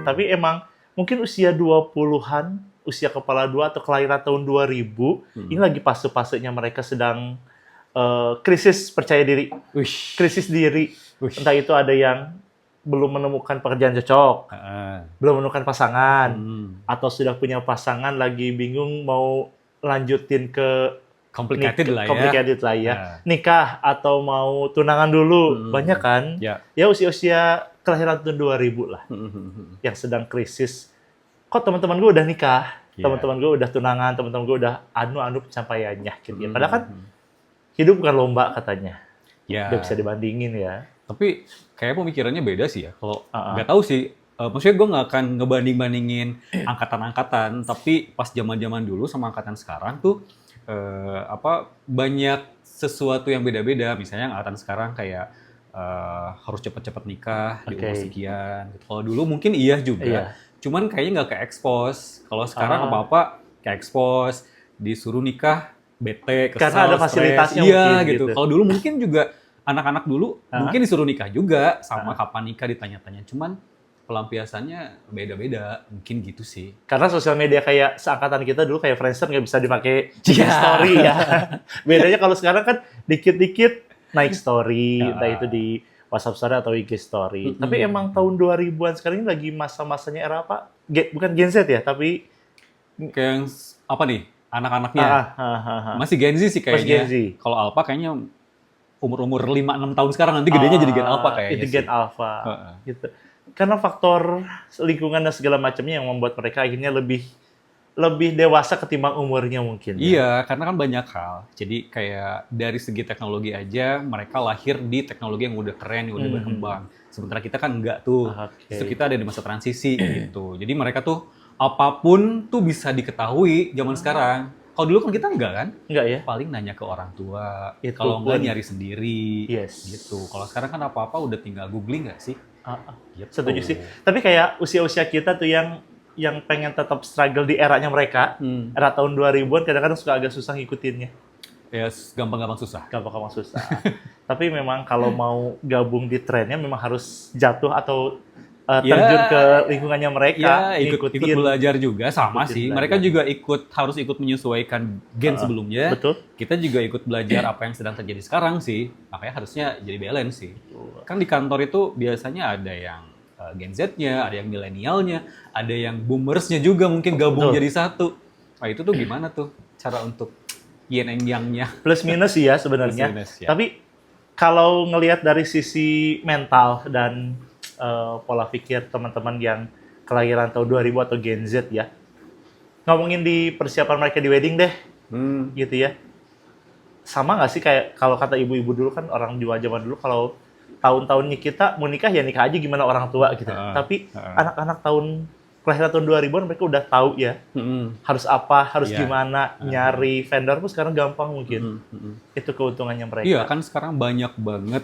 Tapi emang mungkin usia 20-an, usia kepala dua atau kelahiran tahun 2000, ini lagi fase-fasenya mereka sedang krisis percaya diri, Wish. krisis diri. Wish. Entah itu ada yang belum menemukan pekerjaan cocok, belum menemukan pasangan, atau sudah punya pasangan lagi bingung mau lanjutin ke Complicated lah ya. Nikah atau mau tunangan dulu. Banyak kan? Ya usia-usia kelahiran tahun 2000 lah. Yang sedang krisis. Kok teman-teman gue udah nikah? Teman-teman gue udah tunangan, teman-teman gue udah anu pencapaiannya gitu ya. Padahal kan hidup bukan lomba katanya. Nggak bisa dibandingin ya. Tapi kayak pemikirannya beda sih ya. Kalau nggak tahu sih, maksudnya gue nggak akan ngebanding-bandingin angkatan-angkatan. Tapi pas zaman-zaman dulu sama angkatan sekarang tuh banyak sesuatu yang beda-beda. Misalnya angkatan sekarang kayak harus cepet-cepet nikah di umur sekian. Gitu. Kalau dulu mungkin iya juga. Cuman kayaknya nggak ke-expose. Kalau sekarang apa-apa ke-expose, disuruh nikah, bete, kesal, karena ada fasilitasnya iya, mungkin gitu. Kalau dulu mungkin juga anak-anak dulu mungkin disuruh nikah juga, sama kapan nikah ditanya-tanya. Cuman pelampiasannya beda-beda, mungkin gitu sih. Karena sosial media kayak seangkatan kita dulu kayak Friendster nggak bisa dipakai story ya. Bedanya kalau sekarang kan dikit-dikit naik story, entah itu di WhatsApp story atau IG story. Tapi emang tahun 2000-an sekarang ini lagi masa-masanya era apa? Bukan Gen Z ya, tapi kayak apa nih? Anak-anaknya masih Gen Z sih kayaknya. Kalau Alpha kayaknya umur-umur 5-6 tahun sekarang nanti gedenya jadi Gen Alpha kayaknya. Itu Gen Alpha. Gitu. Karena faktor lingkungan dan segala macamnya yang membuat mereka akhirnya lebih dewasa ketimbang umurnya mungkin. Iya, karena kan banyak hal. Jadi kayak dari segi teknologi aja mereka lahir di teknologi yang udah keren, yang udah berkembang. Sementara kita kan enggak tuh. Justru kita ada di masa transisi gitu. Jadi mereka tuh apapun tuh bisa diketahui zaman sekarang. Kalau dulu kan kita enggak kan? Enggak ya? Paling nanya ke orang tua. Kalau enggak nyari sendiri. Gitu. Kalau sekarang kan apa-apa udah tinggal googling nggak sih? Gitu. Setuju sih. Tapi kayak usia-usia kita tuh yang pengen tetap struggle di eranya mereka, era tahun 2000-an kadang-kadang suka agak susah ngikutinnya. Ya, gampang-gampang susah. Gampang-gampang susah. Tapi memang kalau mau gabung di trennya memang harus jatuh atau terjun ke lingkungannya mereka, ikut belajar juga sama sih. Mereka juga harus ikut menyesuaikan gen sebelumnya. Betul. Kita juga ikut belajar apa yang sedang terjadi sekarang sih. Makanya harusnya jadi balance sih. Kan di kantor itu biasanya ada yang Gen Z-nya, ada yang milenialnya, ada yang boomersnya juga mungkin gabung jadi satu. Nah itu tuh gimana tuh cara untuk yin and yang-nya? Plus minus sih ya sebenarnya. Tapi kalau ngelihat dari sisi mental dan pola pikir teman-teman yang kelahiran tahun 2000 atau Gen Z ya. Ngomongin di persiapan mereka di wedding deh. Gitu ya. Sama nggak sih kayak kalau kata ibu-ibu dulu kan orang Jawa zaman dulu kalau tahun-tahunnya kita mau nikah ya nikah aja gimana orang tua gitu. Tapi anak-anak kelahiran tahun 2000-an mereka udah tahu ya. Harus apa, harus gimana, nyari vendor pun sekarang gampang mungkin. Itu keuntungannya mereka. Iya, kan sekarang banyak banget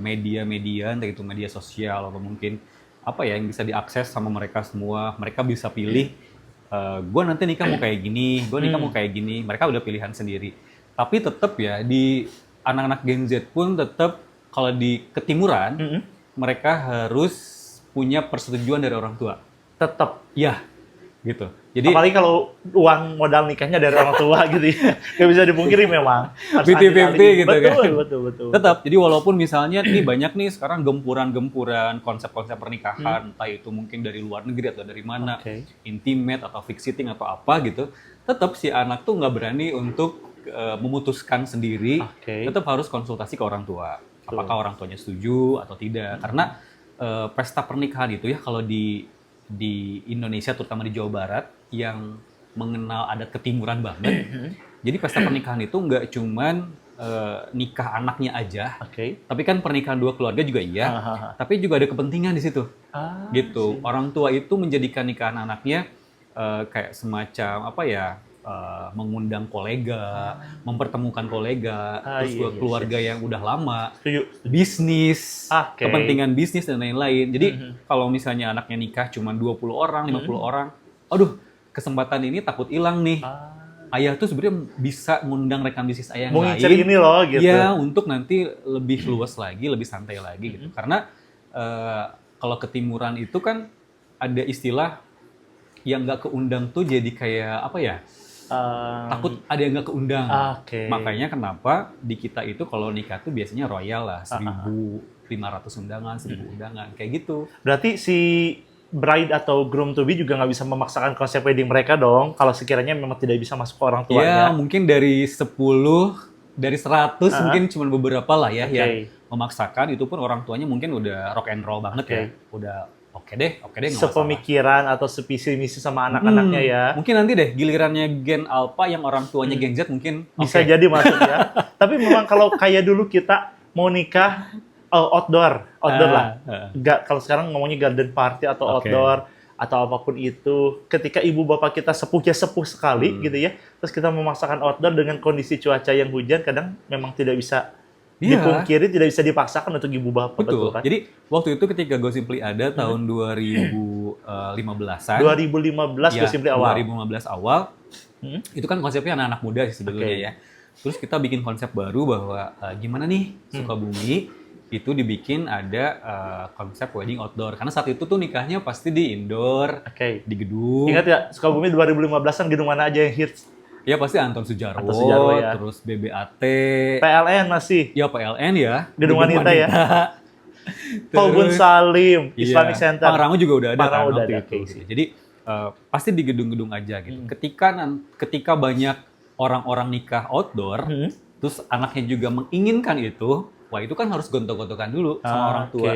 media-media, entah itu media sosial atau mungkin apa ya yang bisa diakses sama mereka semua. Mereka bisa pilih, gue nanti nikah mau kayak gini, gue nikah mau kayak gini. Mereka udah pilihan sendiri. Tapi tetap ya di anak-anak Gen Z pun tetap kalau di ketimuran mereka harus punya persetujuan dari orang tua. Tetap. Ya, gitu. Jadi apalagi kalau uang modal nikahnya dari orang tua gitu ya. Nggak bisa dipungkiri memang. 50-50 gitu kan. Betul. Tetap. Jadi walaupun misalnya nih banyak nih sekarang gempuran-gempuran konsep-konsep pernikahan, entah itu mungkin dari luar negeri atau dari mana, intimate atau fixing atau apa gitu, tetap si anak tuh nggak berani untuk memutuskan sendiri, tetap harus konsultasi ke orang tua. Apakah orang tuanya setuju atau tidak. Karena pesta pernikahan itu ya kalau di Indonesia, terutama di Jawa Barat, yang mengenal adat ketimuran banget. Jadi pesta pernikahan itu nggak cuman nikah anaknya aja, tapi kan pernikahan dua keluarga juga iya, tapi juga ada kepentingan di situ. Gitu. Orang tua itu menjadikan nikahan anaknya kayak semacam apa ya, mengundang kolega, mempertemukan kolega, terus keluarga yang udah lama, bisnis, kepentingan bisnis dan lain-lain. Jadi kalau misalnya anaknya nikah cuma 20 orang, 50 orang, aduh kesempatan ini takut hilang nih. Ayah tuh sebenarnya bisa ngundang rekan bisnis ayah yang lain. Ini loh gitu. Ya, untuk nanti lebih luas lagi, lebih santai lagi gitu. Karena kalau ketimuran itu kan ada istilah yang nggak keundang tuh jadi kayak apa ya? Takut ada yang nggak keundang. Makanya kenapa di kita itu kalau nikah tuh biasanya royal lah, 1.500 undangan, 1.000 undangan, kayak gitu. Berarti si bride atau groom to be juga nggak bisa memaksakan konsep wedding mereka dong, kalau sekiranya memang tidak bisa masuk ke orang tuanya. Ya, mungkin dari 10, dari 100 mungkin cuma beberapa lah ya yang memaksakan, itu pun orang tuanya mungkin udah rock and roll banget ya. Udah oke deh nggak masalah. Sepemikiran atau sevisi misi sama anak-anaknya ya. Mungkin nanti deh gilirannya Gen Alpha yang orang tuanya Gen Z mungkin bisa jadi masuk ya. Tapi memang kalau kayak dulu kita mau nikah outdoor lah. Nggak, kalau sekarang ngomongnya garden party atau outdoor atau apapun itu. Ketika ibu bapak kita sepuh sekali gitu ya. Terus kita memaksakan outdoor dengan kondisi cuaca yang hujan, kadang memang tidak bisa dipungkiri, tidak bisa dipaksakan untuk ibu bapak. Betul kan? Jadi waktu itu ketika Gossiply ada tahun 2015-an. 2015 Gossiply awal. 2015 awal. Itu kan konsepnya anak-anak muda sih sebetulnya ya. Terus kita bikin konsep baru bahwa gimana nih Sukabumi itu dibikin ada konsep wedding outdoor. Karena saat itu tuh nikahnya pasti di indoor, di gedung. Ingat ya, Sukabumi 2015-an gedung mana aja yang hits? Ya pasti Anton Sujarwo ya. Terus BBAT. PLN masih. Ya PLN ya. Gedung wanita ya. Paubun Salim, Islamic Center. Pangrango juga udah ada kan udah waktu itu. Jadi pasti di gedung-gedung aja gitu. Ketika banyak orang-orang nikah outdoor, terus anaknya juga menginginkan itu, wah itu kan harus gontok-gontokan dulu sama orang tua.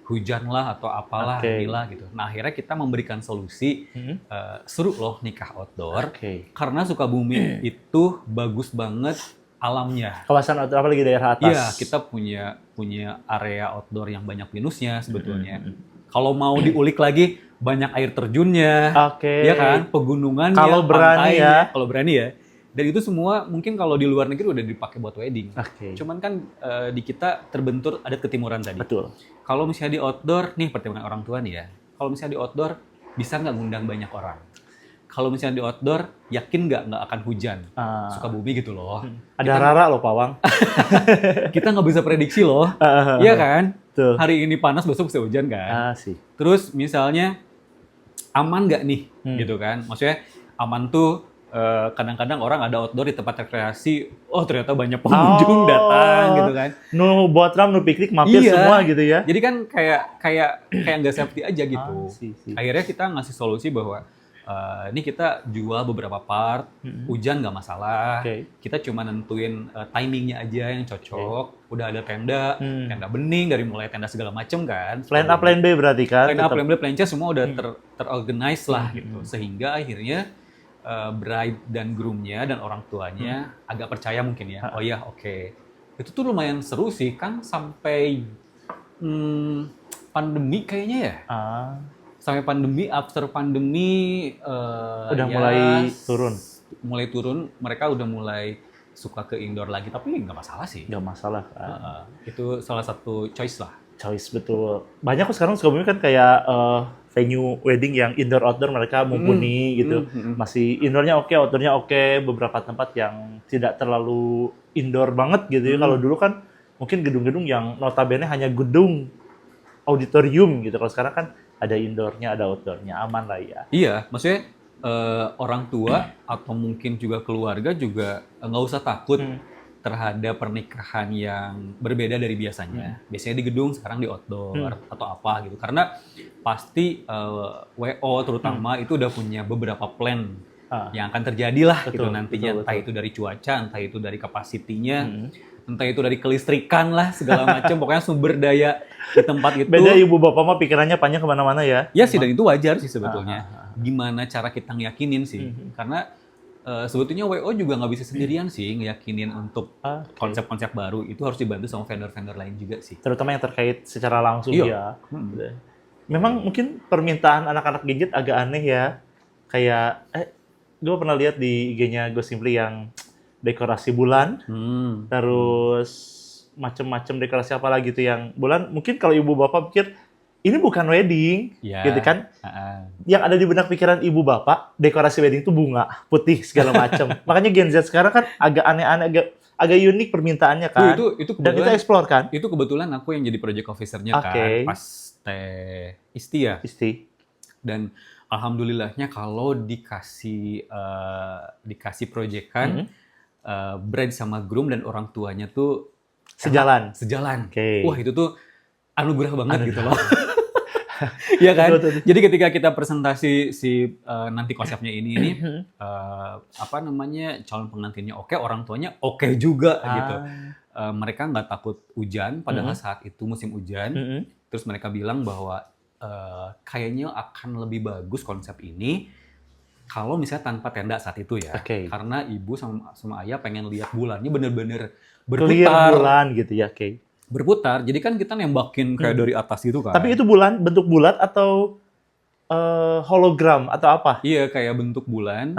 Hujan lah atau apalah inilah gitu. Nah akhirnya kita memberikan solusi, seru loh nikah outdoor. Karena Sukabumi itu bagus banget alamnya. Kawasan outdoor apalagi daerah atas. Iya, kita punya area outdoor yang banyak pinusnya sebetulnya. Kalau mau diulik lagi, banyak air terjunnya, ya kan, pegunungannya, kalau berani ya. Kalau berani ya. Dan itu semua mungkin kalau di luar negeri udah dipakai buat wedding. Cuman kan di kita terbentur adat ketimuran tadi. Betul. Kalau misalnya di outdoor, nih pertimbangan orang tua nih ya. Kalau misalnya di outdoor, bisa nggak ngundang banyak orang? Kalau misalnya di outdoor, yakin nggak akan hujan? Sukabumi gitu loh. Ada Rara loh, Pawang. Kita nggak bisa prediksi loh. Iya kan? Tuh. Hari ini panas, besok bisa hujan kan? Terus misalnya, aman nggak nih? Gitu kan? Maksudnya aman tuh, kadang-kadang orang ada outdoor di tempat rekreasi, ternyata banyak pengunjung datang gitu kan. Nu botram, nu piknik, mampir semua gitu ya. Jadi kan kayak nggak safety aja gitu. Akhirnya kita ngasih solusi bahwa ini kita jual beberapa part, hujan nggak masalah. Kita cuma nentuin timingnya aja yang cocok. Udah ada tenda bening dari mulai tenda segala macem kan. Plan A, Plan B berarti kan? Plan A, Plan B, Plan C semua udah terorganize lah gitu. Sehingga akhirnya bride dan groomnya dan orang tuanya agak percaya mungkin ya. Oh ya, itu tuh lumayan seru sih kan sampai pandemi kayaknya ya. Sampai pandemi, after pandemi udah mulai turun. Mulai turun, mereka udah mulai suka ke indoor lagi, tapi nggak masalah sih. Nggak masalah. Itu salah satu choice lah. Choice, betul. Banyak kok sekarang Sukabumi kan kayak venue wedding yang indoor-outdoor mereka mumpuni gitu. Masih indoornya oke, outdoornya oke. Beberapa tempat yang tidak terlalu indoor banget gitu ya. Kalau dulu kan mungkin gedung-gedung yang notabene hanya gedung auditorium gitu. Kalau sekarang kan ada indoornya, ada outdoornya, aman lah ya. Iya, maksudnya orang tua atau mungkin juga keluarga juga nggak usah takut terhadap pernikahan yang berbeda dari biasanya. Biasanya di gedung, sekarang di outdoor atau apa gitu. Karena pasti WO terutama itu udah punya beberapa plan yang akan terjadi lah gitu nantinya. Entah itu dari cuaca, entah itu dari kapasitinya, entah itu dari kelistrikan lah segala macam. Pokoknya sumber daya di tempat itu. Beda ibu bapak mah pikirannya panjang kemana-mana ya. Ya sih, dan itu wajar sih sebetulnya. Gimana cara kita ngeyakinin sih? Karena sebetulnya WO juga nggak bisa sendirian sih ngeyakinin untuk konsep-konsep baru. Itu harus dibantu sama vendor-vendor lain juga sih. Terutama yang terkait secara langsung ya. Memang mungkin permintaan anak-anak gadget agak aneh ya. Kayak, gue pernah lihat di IG-nya Gossiply yang dekorasi bulan, terus macem-macem dekorasi apa lagi tuh yang bulan. Mungkin kalau ibu bapak pikir, ini bukan wedding, gitu kan? Yang ada di benak pikiran ibu bapak, dekorasi wedding itu bunga, putih, segala macam. Makanya Gen Z sekarang kan agak aneh-aneh, agak unik permintaannya kan. Itu dan kita explore kan. Itu kebetulan aku yang jadi project officer-nya kan, pas Teh Isti ya. Dan alhamdulillahnya kalau dikasih proyekan, bride sama groom dan orang tuanya tuh Sejalan. Oke. Wah, itu tuh anugerah banget gitu loh. Iya kan? Betul. Jadi ketika kita presentasi nanti konsepnya ini calon pengantinnya oke, orang tuanya oke juga gitu. Mereka nggak takut hujan, padahal saat itu musim hujan. Terus mereka bilang bahwa kayaknya akan lebih bagus konsep ini kalau misalnya tanpa tenda saat itu ya. Karena ibu sama ayah pengen lihat bulannya bener-bener berputar. Clear bulan gitu ya, berputar, jadi kan kita nembakin kayak dari atas gitu kan. Tapi itu bulan bentuk bulat atau hologram atau apa? Iya, kayak bentuk bulan,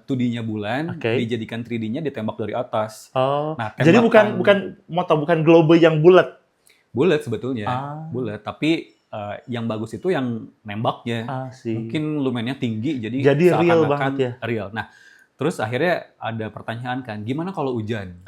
2D-nya bulan, dijadikan 3D-nya ditembak dari atas. Nah, jadi bukan globe yang bulat. Bulat sebetulnya, bulat. Tapi yang bagus itu yang nembaknya. Mungkin lumennya tinggi, jadi real banget ya. Real. Nah, terus akhirnya ada pertanyaan kan, gimana kalau hujan?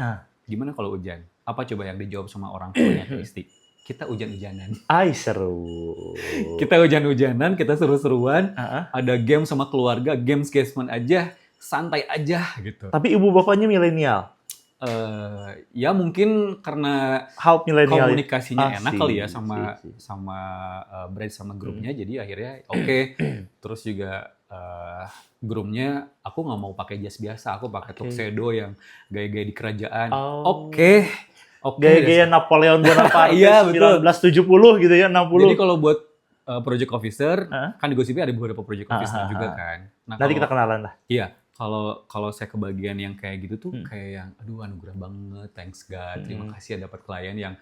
Gimana kalau hujan? Apa coba yang dijawab sama orang tuanya Kristi? Kita hujan-hujanan. Seru. Kita hujan-hujanan, kita seru-seruan. Ada game sama keluarga, game engagement aja, santai aja gitu. Tapi ibu bapaknya milenial. Ya mungkin karena komunikasinya enak kali ya sama bride sama groomnya, jadi akhirnya oke. Terus juga groomnya, aku nggak mau pakai jas biasa, aku pakai tuxedo yang gaya-gaya di kerajaan. Oke. Gaya-gaya Napoleon Bonaparte 1970 gitu ya, 60. Jadi kalau buat project officer, kan di Gosipnya ada beberapa project officer juga kan. Nah, nanti kita kenalan lah. Iya, kalau saya kebagian yang kayak gitu tuh kayak yang aduh anugerah banget, thanks God, terima kasih ya dapat klien yang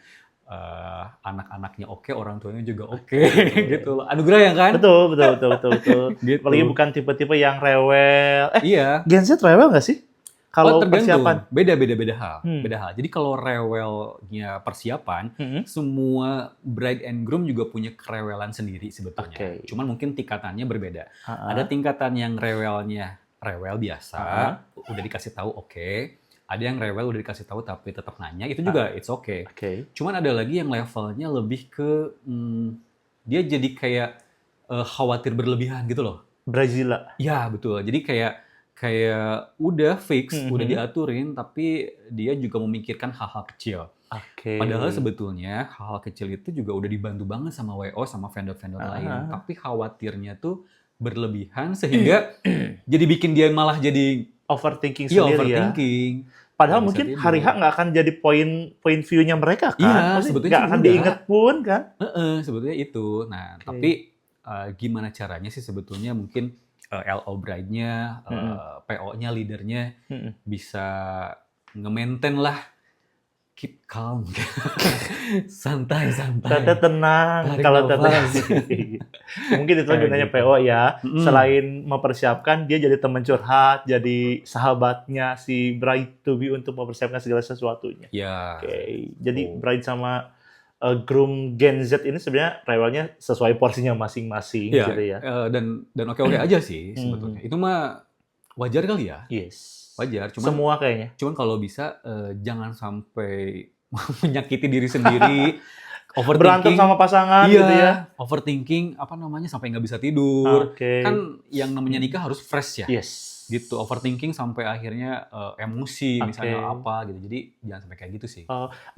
anak-anaknya oke, orang tuanya juga oke, gitu loh. Anugerah ya kan? Betul. Gitu. Apalagi bukan tipe-tipe yang rewel. Iya. Gen Z rewel nggak sih? Kalau persiapan? Beda hal. Beda hal. Jadi kalau rewelnya persiapan, semua bride and groom juga punya kerewelan sendiri sebetulnya. Cuman mungkin tingkatannya berbeda. Ada tingkatan yang rewelnya rewel biasa, udah dikasih tahu oke. Ada yang rewel udah dikasih tahu tapi tetap nanya, itu juga it's okay. Cuman ada lagi yang levelnya lebih ke dia jadi kayak khawatir berlebihan gitu loh. Brazila. Ya betul. Jadi kayak udah fix, udah diaturin, tapi dia juga memikirkan hal-hal kecil. Padahal sebetulnya hal-hal kecil itu juga udah dibantu banget sama WO sama vendor-vendor lain. Tapi khawatirnya tuh berlebihan sehingga jadi bikin dia malah jadi overthinking sendiri ya. Padahal mungkin hari H nggak akan jadi point view-nya mereka kan. Sebetulnya nggak akan diingat pun kan. Sebetulnya itu. Nah, tapi gimana caranya sih sebetulnya mungkin LO bride-nya, PO-nya, leader-nya bisa nge-maintain lah, keep calm, santai. Tete tenang, kalau Tete mungkin itu gunanya PO ya. Selain mempersiapkan, dia jadi teman curhat, jadi sahabatnya si bride to be untuk mempersiapkan segala sesuatunya. Jadi bride sama groom Gen Z ini sebenarnya rewelnya sesuai porsinya masing-masing gitu ya. Dan oke-oke aja sih sebetulnya. Itu mah wajar kali ya. Wajar. Semua kayaknya. Cuman kalau bisa jangan sampai menyakiti diri sendiri. Berantem sama pasangan gitu ya. Overthinking sampai nggak bisa tidur. Kan yang namanya nikah harus fresh ya. Gitu, overthinking sampai akhirnya emosi misalnya apa gitu. Jadi jangan sampai kayak gitu sih.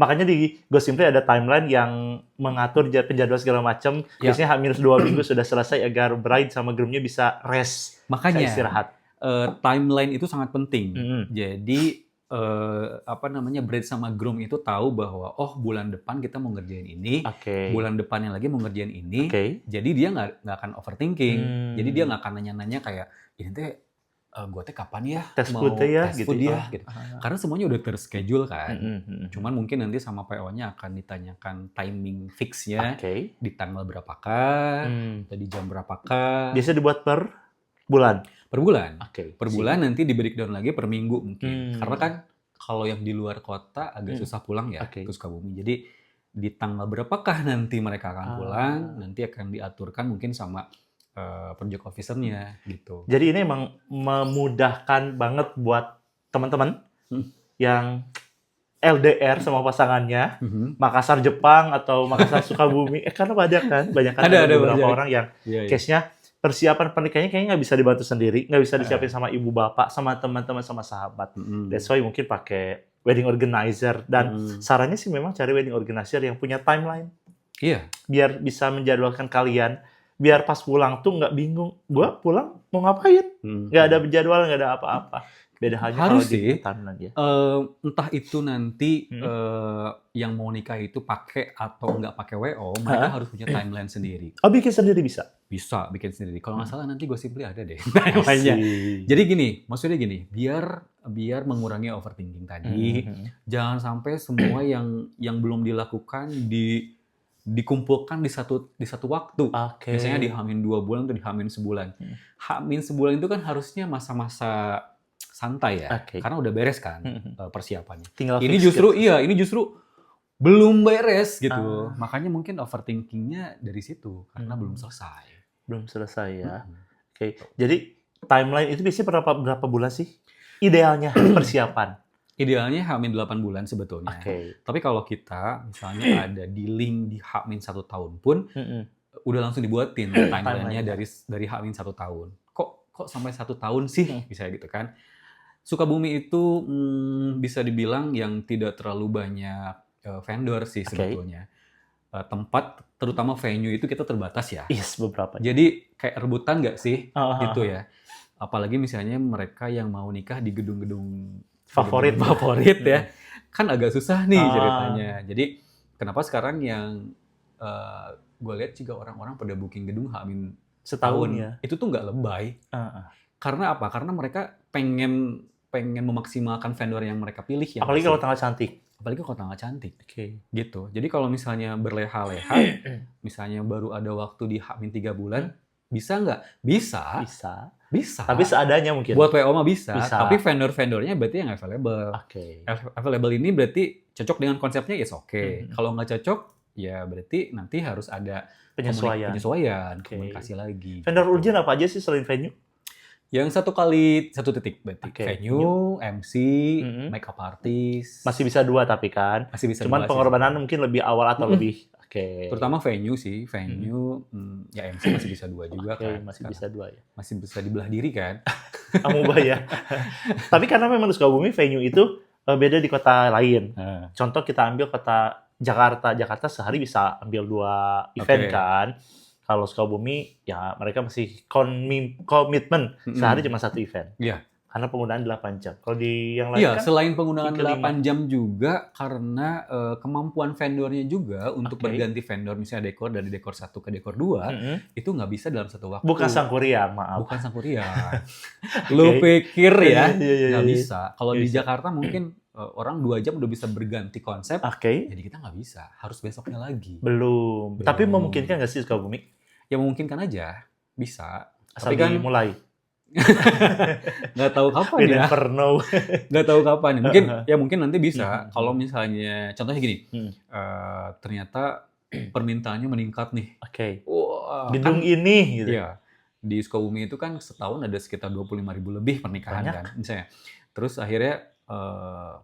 Makanya di Gosimply ada timeline yang mengatur penjadwal segala macam. Biasanya H-2 minggu sudah selesai agar bride sama groomnya bisa rest, makanya bisa istirahat. Timeline itu sangat penting. Jadi bride sama groom itu tahu bahwa bulan depan kita mau ngerjain ini, bulan depannya lagi mau ngerjain ini. Jadi dia nggak akan overthinking. Jadi dia nggak akan nanya-nanya kayak ini teh gue teh kapan ya tes mau food ya tes gitu. Food ya gitu. Karena semuanya udah terschedule kan. Cuman mungkin nanti sama PO-nya akan ditanyakan timing fixnya di tanggal berapakah, di jam berapakah. Biasa dibuat per bulan. Per bulan. Per bulan nanti di breakdown lagi per minggu mungkin. Karena kan kalau yang di luar kota agak susah pulang ya ke Sukabumi. Jadi di tanggal berapakah nanti mereka akan pulang, nanti akan diaturkan mungkin sama project officer-nya gitu. Jadi ini emang memudahkan banget buat teman-teman yang LDR sama pasangannya, Makassar Jepang atau Makassar Sukabumi. Karena banyak kan ada beberapa orang yang case-nya persiapan pernikahannya kayaknya nggak bisa dibantu sendiri, nggak bisa disiapin sama ibu bapak, sama teman-teman, sama sahabat. That's why mungkin pakai wedding organizer. Dan sarannya sih memang cari wedding organizer yang punya timeline. Iya. Biar bisa menjadwalkan kalian, biar pas pulang tuh nggak bingung. Gua pulang mau ngapain? Nggak ada jadwal, nggak ada apa-apa. Beda halnya Harus kalau sih. di timeline ya. Entah itu nanti yang mau nikah itu pakai atau nggak pakai WO, mereka harus punya timeline sendiri. Oh, bikin sendiri bisa? Bisa bikin sendiri. Kalau nggak salah nanti Gossiply ada deh timelinenya. Jadi gini, maksudnya gini, biar mengurangi overthinking tadi, jangan sampai semua yang belum dilakukan dikumpulkan di satu waktu. Misalnya di H-2 bulan atau di H-1 bulan. H-1 bulan itu kan harusnya masa-masa santai ya, karena udah beres kan persiapannya. Tinggal ini justru belum beres gitu. Makanya mungkin overthinkingnya dari situ karena belum selesai. Belum selesai ya. Oke. Jadi timeline itu biasanya berapa bulan sih? Idealnya persiapan. Idealnya H-8 bulan sebetulnya. Tapi kalau kita misalnya ada di link di H-1 tahun pun, udah langsung dibuatin timelinenya dari H-1 tahun. Kok sampai 1 tahun sih? Bisa gitu kan. Sukabumi itu bisa dibilang yang tidak terlalu banyak vendor sih sebetulnya. Tempat, terutama venue itu kita terbatas ya. Yes, beberapa. Jadi kayak rebutan nggak sih? Gitu ya. Apalagi misalnya mereka yang mau nikah di gedung-gedung favorit ya. Kan agak susah nih ceritanya. Jadi kenapa sekarang yang gue lihat juga orang-orang pada booking gedung H-1 setahun ya. Itu tuh nggak lebay. Karena apa? Karena mereka pengen memaksimalkan vendor yang mereka pilih. Apalagi kalau tanggal cantik. Gitu. Jadi kalau misalnya berleha-leha, misalnya baru ada waktu di H-3 bulan, bisa nggak? Bisa. Tapi seadanya mungkin. Buat WO mah bisa. Tapi vendor-vendornya berarti yang available. Available ini berarti cocok dengan konsepnya, yes oke. Kalau nggak cocok, ya berarti nanti harus ada penyesuaian, komunikasi lagi. Vendor urgent apa aja sih selain venue? Yang satu titik berarti. Venue, MC, makeup artist. Masih bisa 2 tapi kan? Masih bisa. Cuman pengorbanan mungkin lebih awal atau lebih. Terutama venue sih. Venue, ya MC masih bisa 2 juga kan. Masih bisa 2 ya. Masih bisa dibelah diri kan. Amubah ya. Tapi karena memang di Sukabumi venue itu beda di kota lain. Contoh kita ambil kota Jakarta. Jakarta sehari bisa ambil 2 event kan. Kalau Sukabumi, ya mereka masih komitmen sehari cuma 1 event. Iya. Karena penggunaan 8 jam. Kalau di yang lain kan? Selain penggunaan 8 jam juga, karena kemampuan vendornya juga untuk berganti vendor, misalnya dekor dari dekor 1 ke dekor 2, itu nggak bisa dalam satu waktu. Bukan Sangkuriang, maaf. Bukan Sangkuriang. Lu pikir ya, nggak bisa. Kalau di Jakarta mungkin orang 2 jam udah bisa berganti konsep, jadi kita nggak bisa. Harus besoknya lagi. Belum. Tapi memungkinkan nggak sih Sukabumi? Ya memungkinkan aja, bisa. Asal tapi kan dimulai. Nggak tahu kapan We ya. never know. Nggak tahu kapan. Mungkin nanti bisa. Kalau misalnya, contohnya gini, ternyata permintaannya meningkat nih. Wah, gedung ini. Gitu. Iya. Di Sukabumi itu kan setahun ada sekitar 25.000 lebih pernikahan kan, misalnya. Terus akhirnya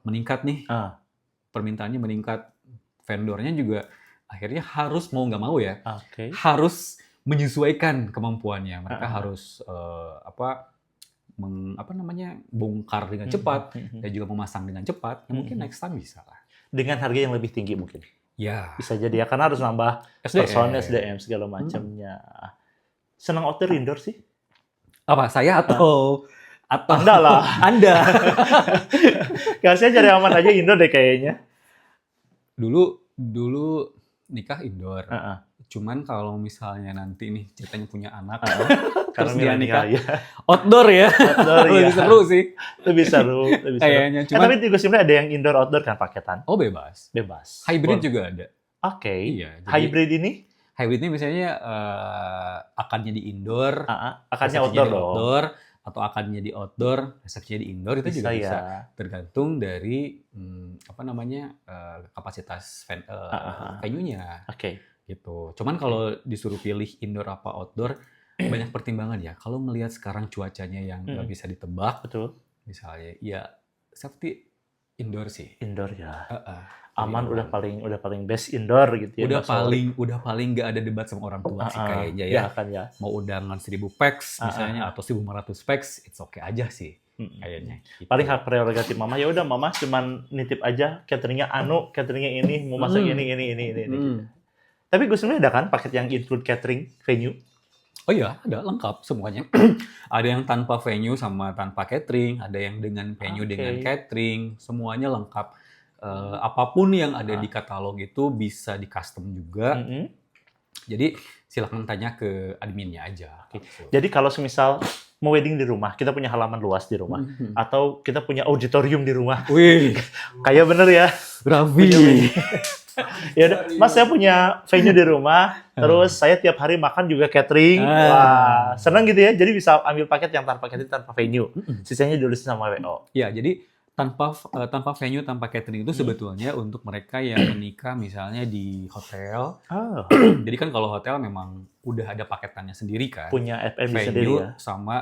meningkat nih. Permintaannya meningkat. Vendornya juga akhirnya harus mau nggak mau ya. Harus menyesuaikan kemampuannya. Mereka harus bongkar dengan cepat dan juga memasang dengan cepat. Mungkin next time bisa lah. Dengan harga yang lebih tinggi mungkin. Ya. Bisa jadi ya, karena harus nambah personel, SDM segala macamnya. Senang outdoor indoor sih? Apa, saya atau Anda lah. Anda. Kayaknya cari aman aja indoor deh kayaknya. Dulu nikah indoor. Cuman kalau misalnya nanti nih ceritanya punya anak, terus dia nikah outdoor ya. Lebih seru sih. Lebih seru. Kayaknya. Cuman, tapi juga sebenarnya ada yang indoor outdoor kan paketan? Oh bebas. Hybrid juga ada. Iya. Hybrid ini? Hybrid ini misalnya akadnya di indoor, akadnya outdoor atau akadnya di outdoor, resepsinya di indoor, itu juga bisa. Tergantung dari kapasitas venue-nya. Gitu. Cuman kalau disuruh pilih indoor apa outdoor, banyak pertimbangan ya. Kalau melihat sekarang cuacanya yang nggak bisa ditebak, betul. Misalnya, ya safety Indoor sih. Indoor ya. Heeh. Aman, Jadi udah paling best indoor gitu ya. udah paling nggak ada debat sama orang tua sih kayaknya ya. Kan ya. Mau undangan 1000 pax misalnya atau 1500 pax, it's okay aja sih kayaknya. Gitu. Paling hak prerogatif mama, ya udah mama cuman nitip aja cateringnya cateringnya ini, mau masak ini. Gitu. Tapi gue sebenarnya ada kan paket yang include catering venue. Oh iya, ada lengkap semuanya. Ada yang tanpa venue sama tanpa catering, ada yang dengan venue dengan catering, semuanya lengkap. Apapun yang ada di katalog itu bisa di custom juga. Jadi silakan tanya ke adminnya aja. Gitu. Jadi kalau semisal mau wedding di rumah, kita punya halaman luas di rumah, atau kita punya auditorium di rumah. Wih, kayak bener ya. Raffi. Ya udah, Mas saya punya venue di rumah, terus saya tiap hari makan juga catering. Wah, senang gitu ya. Jadi bisa ambil paket yang tanpa catering, tanpa venue. Sisanya diurusin sama WO. Ya, jadi tanpa venue, tanpa catering itu sebetulnya untuk mereka yang menikah misalnya di hotel. Jadi kan kalau hotel memang udah ada paketannya sendiri kan. Punya F&B venue sendiri ya. Sama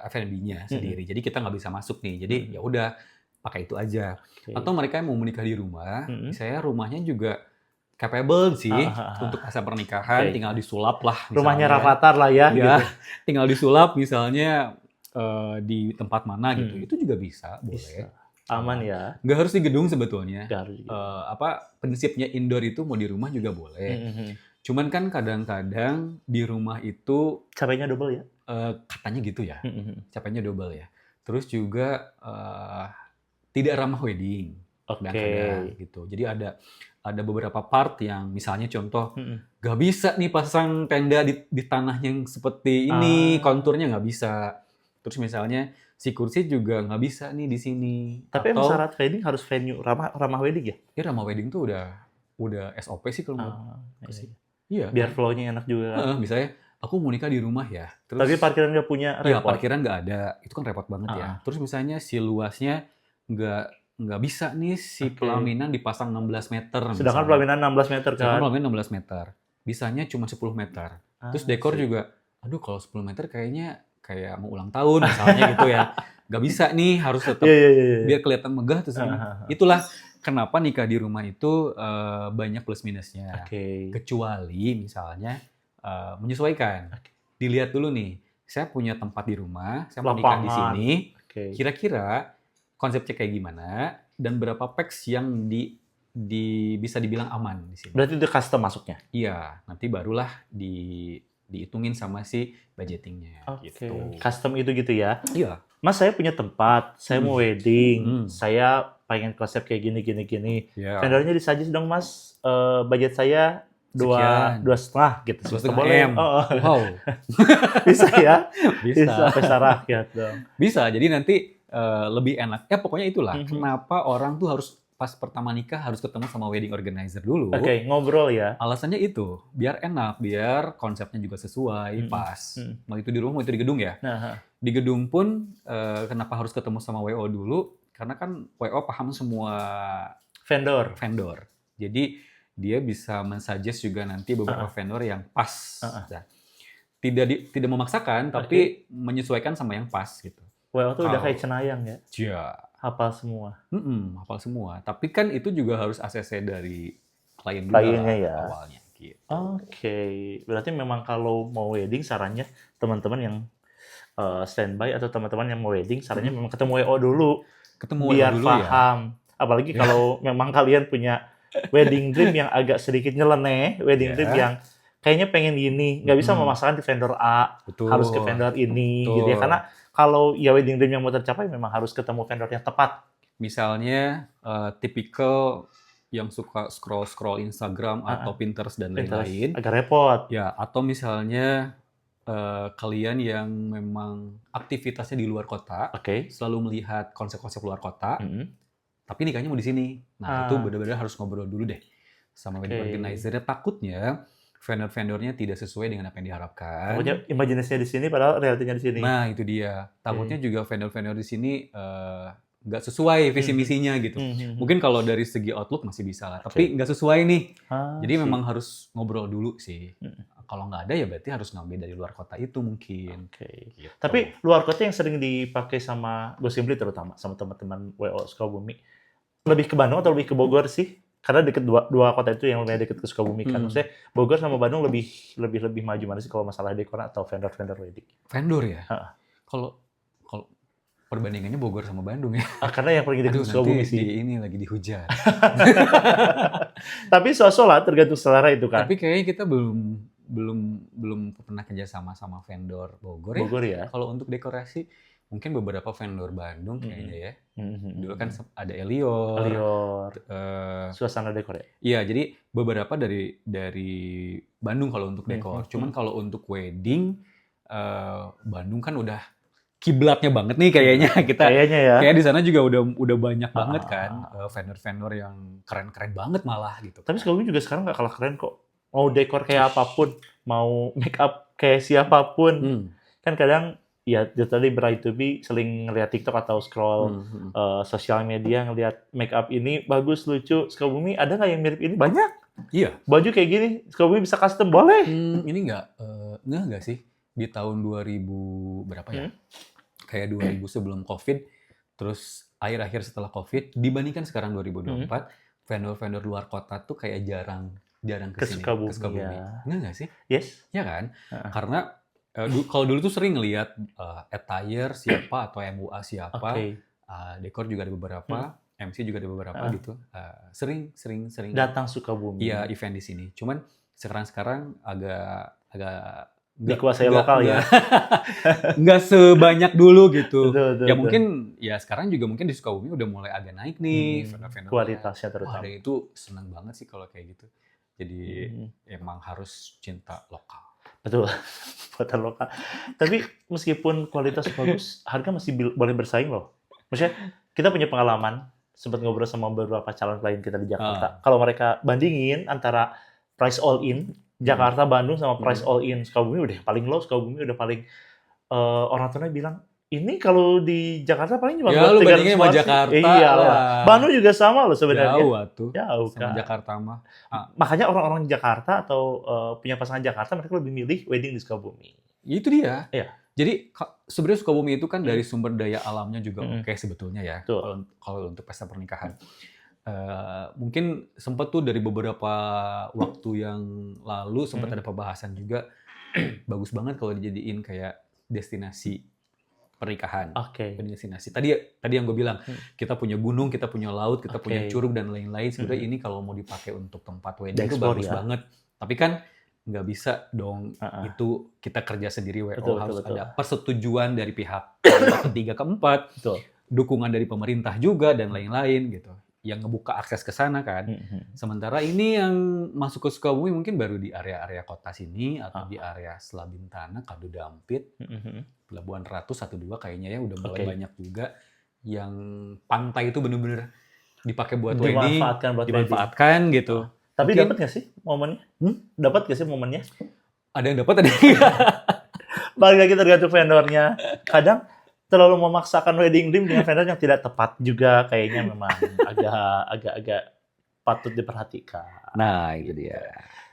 F&B-nya sendiri. Jadi kita nggak bisa masuk nih. Jadi ya udah pakai itu aja. Atau mereka yang mau menikah di rumah, saya rumahnya juga capable sih untuk masa pernikahan, tinggal disulap lah. Misalnya. Rumahnya Rafathar lah ya. Ya, gitu. Tinggal disulap misalnya. Di tempat mana gitu, itu juga bisa, boleh. Aman ya. Nggak harus di gedung sebetulnya. Harus. Prinsipnya indoor itu mau di rumah juga boleh. Cuman kan kadang-kadang di rumah itu capeknya double ya. Katanya gitu ya. Capeknya double ya. Terus juga tidak ramah wedding. Kadang-kadang gitu. Jadi ada beberapa part yang misalnya contoh nggak bisa nih pasang tenda di tanah yang seperti ini, konturnya nggak bisa. Terus misalnya si kursi juga nggak bisa nih di sini. Tapi emang syarat wedding harus venue ramah wedding ya? Ya ramah wedding tuh udah SOP sih kalau menurut sih. Iya. Biar flow-nya enak juga. Misalnya aku mau nikah di rumah ya. Terus, tapi parkiran nggak punya repot. Iya, parkiran nggak ada. Itu kan repot banget ya. Terus misalnya si luasnya nggak bisa nih si pelaminan dipasang 16 meter. Sedangkan pelaminan 16 meter kan? Sedangkan pelaminan 16 meter. Bisanya cuma 10 meter. Terus dekor juga, aduh kalau 10 meter kayaknya kayak mau ulang tahun misalnya gitu ya. Nggak bisa nih, harus tetap biar kelihatan megah. Terus itulah kenapa nikah di rumah itu banyak plus minusnya. Kecuali misalnya menyesuaikan. Dilihat dulu nih, saya punya tempat di rumah, saya mau nikah di sini. Kira-kira konsepnya kayak gimana dan berapa pax yang bisa dibilang aman di sini. Berarti itu custom masuknya? Iya, nanti barulah dihitungin sama si budgetingnya. Gitu. Custom itu gitu ya? Iya. Mas, saya punya tempat, saya mau wedding, saya pengen konsep kayak gini. Vendornya disajis dong Mas, budget saya 2,5 gitu. 2,5 M. Wow. Bisa ya? Bisa. Pesta rakyat dong. Bisa, jadi nanti lebih enak. Ya pokoknya itulah, kenapa orang tuh harus pas pertama nikah harus ketemu sama wedding organizer dulu. Ngobrol ya. Alasannya itu, biar enak, biar konsepnya juga sesuai, pas. Mau itu di rumah, mau itu di gedung ya. Di gedung pun, kenapa harus ketemu sama WO dulu? Karena kan WO paham semua vendor. Jadi, dia bisa men-suggest juga nanti beberapa vendor yang pas. Tidak memaksakan, tapi menyesuaikan sama yang pas gitu. WO tuh udah kayak cenayang ya? Iya. Hafal semua. Hafal semua. Tapi kan itu juga harus ACC dari kliennya ya. Awalnya. Gitu. Berarti memang kalau mau wedding, sarannya teman-teman yang standby atau teman-teman yang mau wedding, sarannya memang ketemu WO dulu. Biar dulu paham. Ya. Apalagi kalau memang kalian punya wedding dream yang agak sedikit nyeleneh, wedding dream yang kayaknya pengen gini, nggak bisa memasakkan di vendor A, harus ke vendor ini, gitu ya. Karena kalau ya wedding dream yang mau tercapai memang harus ketemu vendor yang tepat. Misalnya tipikal yang suka scroll Instagram atau Pinterest dan lain-lain. Agak repot. Ya, atau misalnya kalian yang memang aktivitasnya di luar kota, selalu melihat konsep-konsep luar kota, tapi nikahnya mau di sini. Nah, itu benar-benar harus ngobrol dulu deh sama wedding organizer-nya. Takutnya vendor-vendornya tidak sesuai dengan apa yang diharapkan. Takutnya imajinasinya di sini, padahal realitinya di sini. Nah, itu dia. Takutnya juga vendor-vendor di sini nggak sesuai visi misinya gitu. Mungkin kalau dari segi outlook masih bisa lah, tapi nggak sesuai nih. Jadi memang harus ngobrol dulu sih. Kalau nggak ada ya berarti harus ngambil dari luar kota itu mungkin. Gitu. Tapi luar kota yang sering dipakai sama Go Simply terutama, sama teman-teman WO Sukabumi, lebih ke Bandung atau lebih ke Bogor sih? Karena deket dua kota itu yang lebih deket ke Sukabumi kan. Maksudnya Bogor sama Bandung lebih maju mana sih kalau masalah dekor atau vendor wedding? Vendor ya? Heeh. Kalau perbandingannya Bogor sama Bandung ya. Karena yang paling deket ke Sukabumi sih. Ini lagi dihujat. Tapi so-so lah tergantung selera itu kan. Tapi kayaknya kita belum pernah kerja sama vendor Bogor ya. Bogor ya. Kalau untuk dekorasi mungkin beberapa vendor Bandung kayaknya ya. Dulu kan ada Elior. Suasana dekor ya. Iya, jadi beberapa dari Bandung kalau untuk dekor. Cuman kalau untuk wedding Bandung kan udah kiblatnya banget nih kayaknya kita. Kayaknya ya. Kayak di sana juga udah banyak banget kan vendor-vendor yang keren-keren banget malah gitu. Tapi Sukabumi juga sekarang nggak kalah keren kok. Mau dekor kayak apapun, mau make up kayak siapapun. Kan kadang ya tadi Bright to Be sering ngeliat TikTok atau scroll sosial media ngeliat make up ini bagus, lucu. Sukabumi ada nggak yang mirip ini? Banyak. Iya. Baju kayak gini, Sukabumi bisa custom, boleh. Ini nggak sih? Di tahun 2000 berapa ya? Kayak 2000 sebelum COVID, terus akhir-akhir setelah COVID, dibandingkan sekarang 2024, vendor-vendor luar kota tuh kayak jarang ke Sukabumi. Ya. Nggak sih? Yes. Ya kan? Karena kalau dulu tuh sering ngelihat attire siapa atau MUA siapa, dekor juga ada beberapa, MC juga ada beberapa gitu. Sering datang Sukabumi. Iya, event di sini. Cuman sekarang agak dikuasai lokal ya. Nggak sebanyak dulu gitu. Betul. Mungkin ya sekarang juga mungkin di Sukabumi udah mulai agak naik nih vendor-vendor. Kualitasnya terutama. Wah, itu senang banget sih kalau kayak gitu. Jadi emang harus cinta lokal. Betul, buatan lokal. Tapi meskipun kualitas bagus, harga masih boleh bersaing loh. Maksudnya kita punya pengalaman, sempat ngobrol sama beberapa calon klien kita di Jakarta. Kalau mereka bandingin antara price all in, Jakarta, Bandung sama price all in, Sukabumi udah paling low, Sukabumi udah paling orang tuanya bilang, ini kalau di Jakarta paling cuma ya, lu bandingin sama Jakarta. Iya lah. Bandung juga sama loh sebenarnya. Jauh kan. Sama Jakarta mah. Makanya orang-orang Jakarta atau punya pasangan Jakarta mereka lebih milih wedding di Sukabumi. Itu dia. Iya. Jadi sebenarnya Sukabumi itu kan dari sumber daya alamnya juga oke sebetulnya ya. Kalau untuk pesta pernikahan. Mungkin sempat tuh dari beberapa waktu yang lalu sempat ada pembahasan juga bagus banget kalau dijadiin kayak destinasi pernikahan. Destinasi. Tadi yang gue bilang, kita punya gunung, kita punya laut, kita punya curug dan lain-lain. Sebenarnya ini kalau mau dipakai untuk tempat wedding itu bagus banget. Tapi kan nggak bisa dong itu kita kerja sendiri. Harus ada persetujuan dari pihak ketiga, keempat, dukungan dari pemerintah juga dan lain-lain gitu. Yang ngebuka akses ke sana kan. Sementara ini yang masuk ke Sukabumi mungkin baru di area-area kota sini atau di area Selabintana, Kadu Dampit, Pelabuhan Ratu 1-2 kayaknya ya udah mulai banyak juga yang pantai itu bener-bener dipakai buat wedding, dimanfaatkan gitu. Tapi dapat nggak sih momennya? Dapat nggak sih momennya? Ada yang dapat, ada yang enggak. Balik lagi tergantung vendornya. Kadang terlalu memaksakan wedding dream dengan vendor yang tidak tepat juga kayaknya memang agak patut diperhatikan. Nah, itu dia.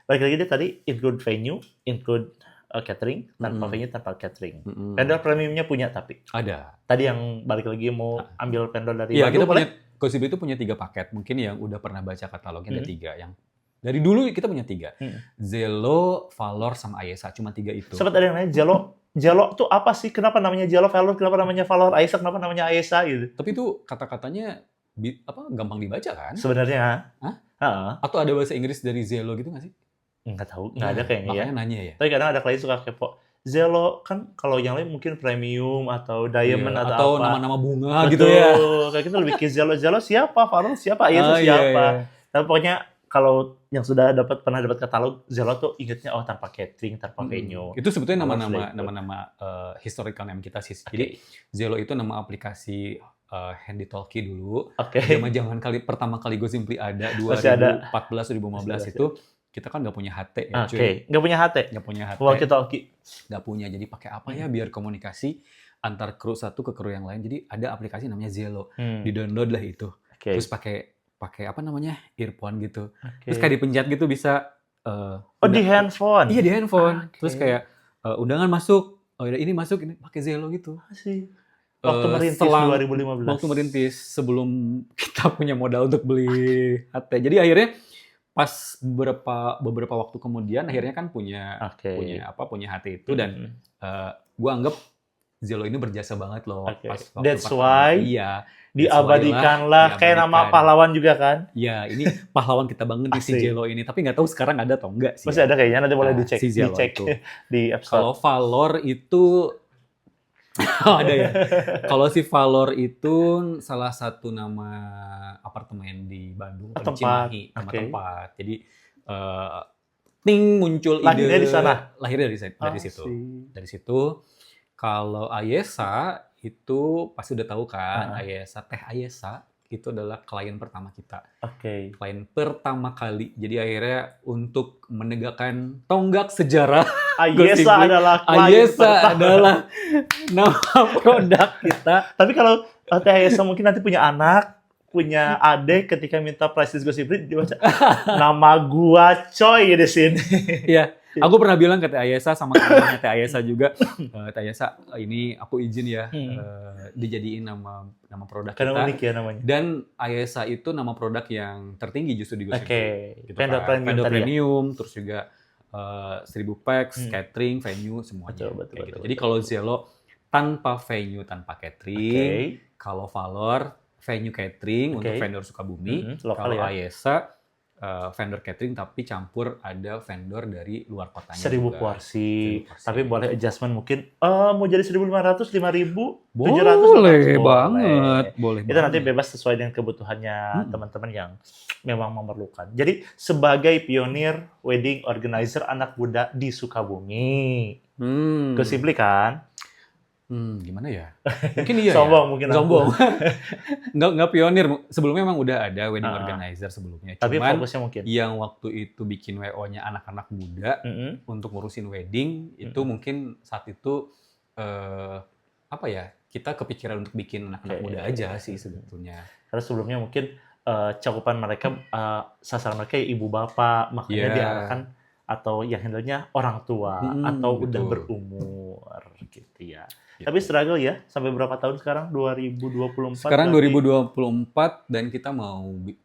Balik lagi dia tadi include venue, include catering, tanpa venue, tanpa catering. Vendor premiumnya punya tapi? Ada. Tadi yang balik lagi mau ambil vendor dari Bandung, kita punya, Gosip itu punya 3 paket. Mungkin yang udah pernah baca katalognya ada 3. Yang dari dulu kita punya 3. Zelo, Valor, sama Ayesa. Cuma 3 itu. Sempat ada yang nanya, Jalo tuh apa sih? Kenapa namanya Jalo, Valor? Kenapa namanya Valor? Ayesa, kenapa namanya Ayesa? Gitu. Tapi itu kata-katanya gampang dibaca kan? Sebenarnya. Atau ada bahasa Inggris dari Zelo gitu nggak sih? Nggak tahu, nggak ada kayaknya ya. Makanya nanya ya. Tapi kadang ada klien suka kepo. Zelo kan kalau yang lain mungkin premium atau diamond atau apa. nama-nama bunga gitu ya. Kayak kita lebih ke Zelo siapa, Valor siapa, Ayesa siapa. Tapi pokoknya kalau yang sudah pernah dapat katalog Zelo tuh ingetnya tanpa catering, tanpa venue. Itu sebetulnya nama-nama historical name kita sih. Jadi Zelo itu nama aplikasi Handy Talkie dulu. Zaman pertama kali Gosimpli ada 2014 2015 itu. Kita kan nggak punya HT ya, cuy. Nggak punya HT? Nggak punya HT. Walkie-talkie? Nggak punya. Jadi pakai apa ya biar komunikasi antar kru satu ke kru yang lain. Jadi ada aplikasi namanya Zelo. Di-download lah itu. Terus pakai apa namanya? Earphone gitu. Terus kayak dipencet gitu bisa. Di handphone? Iya, di handphone. Terus kayak undangan masuk. Oh ini masuk, ini pakai Zelo gitu. Waktu merintis selang 2015. Waktu merintis sebelum kita punya modal untuk beli HT. Jadi akhirnya pas beberapa waktu kemudian akhirnya kan punya HT itu dan gue anggap Zelo ini berjasa banget loh. Pas waktu That's pertama. why Iya. diabadikanlah kayak nama pahlawan juga kan? Ya, ini pahlawan kita banget nih si Zelo ini. Tapi nggak tahu sekarang ada atau enggak sih. Masih ada kayaknya, nanti boleh dicek, si dicek di App Store. Kalau Valor itu ada ya. Kalau si Valor itu salah satu nama apartemen di Bandung, di Cimahi, nama tempat. Jadi muncul ide. Lahirnya di sana. Lahirnya dari situ. Dari situ. Kalau Ayesa itu pasti udah tahu kan, Teh Ayesa itu adalah klien pertama kita. Klien pertama kali. Jadi akhirnya untuk menegakkan tonggak sejarah, Ayesa adalah nama produk kita. Tapi kalau Teh Ayesa mungkin nanti punya anak, punya adik, ketika minta price list Gosip Rit, dia baca nama gua coy di sini. Iya. Aku pernah bilang ke Teh Ayesa sama temannya Teh Ayesa juga, Teh Ayesa ini aku izin ya dijadiin nama produk karena kita. Unik ya namanya. Dan Ayesa itu nama produk yang tertinggi justru di Gosip. Gitu vendor kan. Premium, terus juga 1000 packs, catering, venue semuanya. Betul. Jadi kalau Zelo tanpa venue, tanpa catering, kalau Valor venue catering untuk vendor Sukabumi, kalau Ayesa vendor catering tapi campur ada vendor dari luar kotanya 1000 porsi. Tapi boleh adjustment mungkin mau jadi 1.500, 5.000, 700. Boleh banget. Itu nanti bebas sesuai dengan kebutuhannya teman-teman yang memang memerlukan. Jadi sebagai pionir wedding organizer anak muda di Sukabumi. Gosipli kan? Gimana ya? Mungkin iya sombong. Nggak pionir. Sebelumnya memang udah ada wedding organizer sebelumnya. Tapi cuman fokusnya mungkin yang waktu itu bikin WO-nya anak-anak muda untuk ngurusin wedding, itu mungkin saat itu kita kepikiran untuk bikin anak-anak muda aja sih sebetulnya. Karena sebelumnya mungkin cakupan mereka, sasaran mereka ibu bapak, makanya diarahkan atau yang handle-nya orang tua atau udah berumur gitu ya. Tapi struggle ya, sampai berapa tahun sekarang? 2024? Sekarang 2024 dan kita mau 10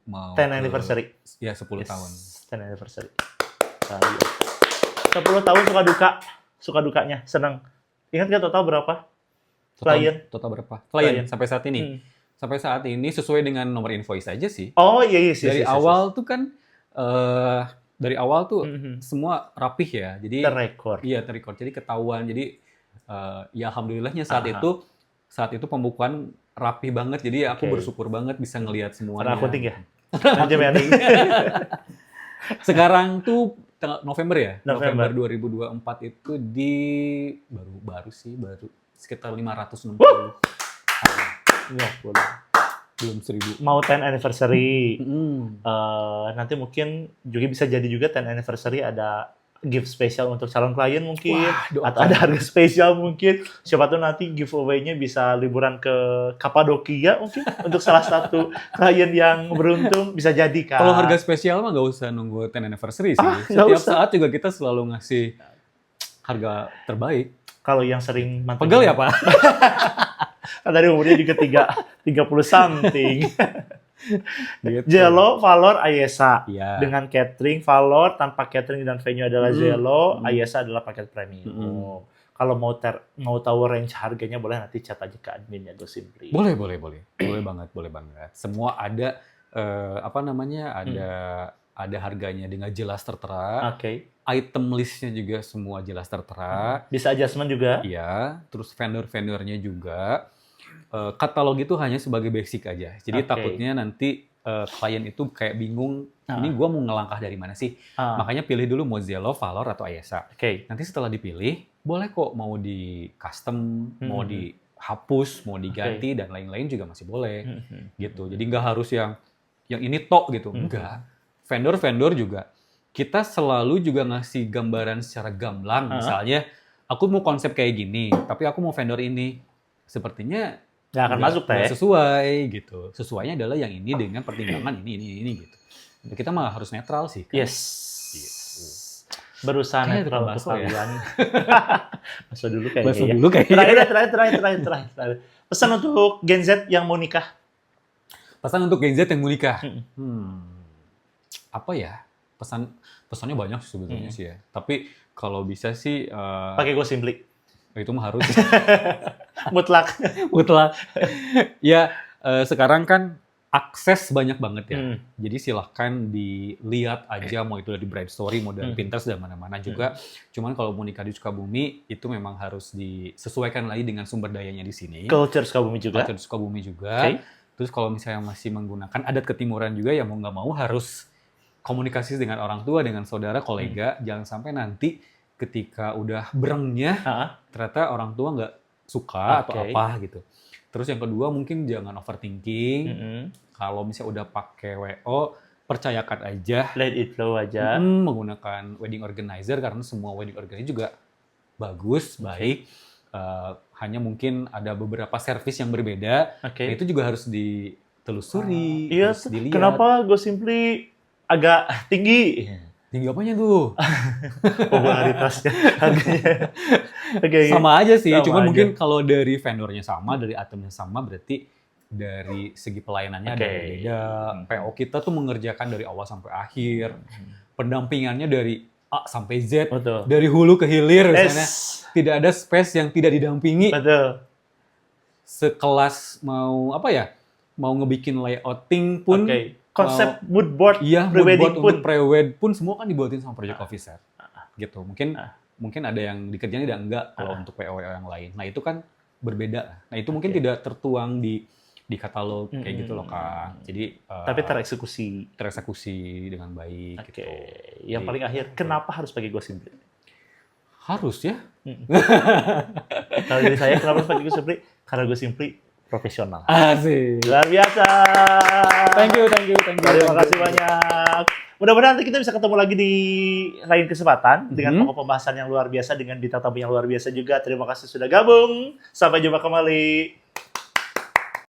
anniversary. Ya, 10 tahun. 10 anniversary. 10 tahun suka dukanya, senang. Ingat nggak total berapa? Total berapa? Klien sampai saat ini. Sampai saat ini sesuai dengan nomor invoice aja sih. Oh iya. Dari awal tuh kan semua rapih ya. Jadi terrekord. Iya, terrekord. Jadi ketahuan. Jadi ya alhamdulillahnya saat itu pembukuan rapi banget. Jadi aku bersyukur banget bisa ngelihat semuanya. Karena akunting ya? Sekarang tuh November ya? November 2024 itu baru sekitar 560. Ya, boleh. Belum 1000. Mau 10 anniversary. Nanti mungkin juga bisa jadi juga 10 anniversary ada gift spesial untuk calon klien mungkin. Atau ada harga spesial mungkin. Siapa tahu nanti giveaway-nya bisa liburan ke Kapadokia mungkin untuk salah satu klien yang beruntung, bisa jadi kan. Kalau harga spesial mah nggak usah nunggu 10 anniversary sih. Setiap saat juga kita selalu ngasih harga terbaik. Kalau yang sering mantap. Pegel ya, Pak? Kan tadi umurnya juga 30 something. Gitu. Zelo, Valor, Ayesa. Ya. Dengan catering, Valor, tanpa catering dan venue adalah Zelo, Ayesa adalah paket premium. Kalau mau tahu range harganya boleh nanti chat aja ke adminnya Gosipli. Boleh. Boleh banget. Semua ada ada harganya dengan jelas tertera. Item listnya juga semua jelas tertera. Bisa adjustment juga. Iya, terus vendor-vendornya juga. Katalog itu hanya sebagai basic aja. Jadi takutnya nanti klien itu kayak bingung, ini gue mau ngelangkah dari mana sih? Makanya pilih dulu mau Zelo, Valor, atau Ayesa. Nanti setelah dipilih, boleh kok mau di custom, mau dihapus, mau diganti, dan lain-lain juga masih boleh. Gitu. Jadi nggak harus yang ini tok gitu. Enggak. Vendor-vendor juga. Kita selalu juga ngasih gambaran secara gamblang. Misalnya, aku mau konsep kayak gini, tapi aku mau vendor ini. Sepertinya nggak akan masuk teh. Sesuai gitu. Sesuainya adalah yang ini dengan pertimbangan ini gitu. Kita mah harus netral sih. Kan? Yes. Berusaha Kayaknya netral tukang untuk bakso ya. kalian. Bakso dulu kayaknya. Bakso Ya. dulu kayaknya. Terakhir. Pesan untuk Gen Z yang mau nikah. Pesan untuk Gen Z yang mau nikah. Mm. Apa ya? Pesannya banyak sih sebetulnya sih ya. Tapi kalau bisa sih Pakai Go Simply. itu mah harus Mutlak. mutlak. Ya sekarang kan akses banyak banget ya. Jadi silahkan dilihat aja mau itu dari Bright Story, mau dari Pinterest dan mana-mana juga. Cuman kalau mau nikah di Sukabumi itu memang harus disesuaikan lagi dengan sumber dayanya di sini. Culture Sukabumi juga. Culture Sukabumi juga. Okay. Terus kalau misalnya masih menggunakan adat ketimuran juga ya mau nggak mau harus komunikasi dengan orang tua, dengan saudara, kolega. Jangan sampai nanti ketika udah berengnya ternyata orang tua nggak suka atau apa gitu. Terus yang kedua mungkin jangan overthinking. Kalau misalnya udah pakai WO, percayakan aja. Let it flow aja. Menggunakan wedding organizer karena semua wedding organizer juga bagus, baik. Hanya mungkin ada beberapa servis yang berbeda. Itu juga harus ditelusuri, iya, harus dilihat. Kenapa Go Simply agak tinggi? Tinggi apanya tuh? Popularitasnya, harganya. Sama aja sih, cuma aja. mungkin kalau dari vendornya sama, dari itemnya sama, berarti dari segi pelayanannya ada yang beda. PO kita tuh mengerjakan dari awal sampai akhir. Pendampingannya dari A sampai Z, dari hulu ke hilir misalnya. Tidak ada space yang tidak didampingi. Betul. Sekelas mau apa ya? Mau ngebikin layouting pun, konsep mood board, pre-wedding pun, untuk pre-wed pun semua kan dibuatin sama project officer. Gitu. Mungkin ada yang dikerjain ada enggak kalau untuk PO yang lain. Nah, itu kan berbeda. Nah, itu mungkin tidak tertuang di katalog kayak gitu loh, Kak. Jadi tapi tereksekusi dengan baik gitu. Yang paling akhir, kenapa harus pakai Go Simply? Harus ya. Kalau dari saya kenapa harus pakai Go Simply? Karena Go Simply profesional. Asik. Luar biasa. Thank you. Terima kasih banyak. Mudah-mudahan nanti kita bisa ketemu lagi di lain kesempatan dengan pokok pembahasan yang luar biasa dengan bintang tamu yang luar biasa juga. Terima kasih sudah gabung. Sampai jumpa kembali.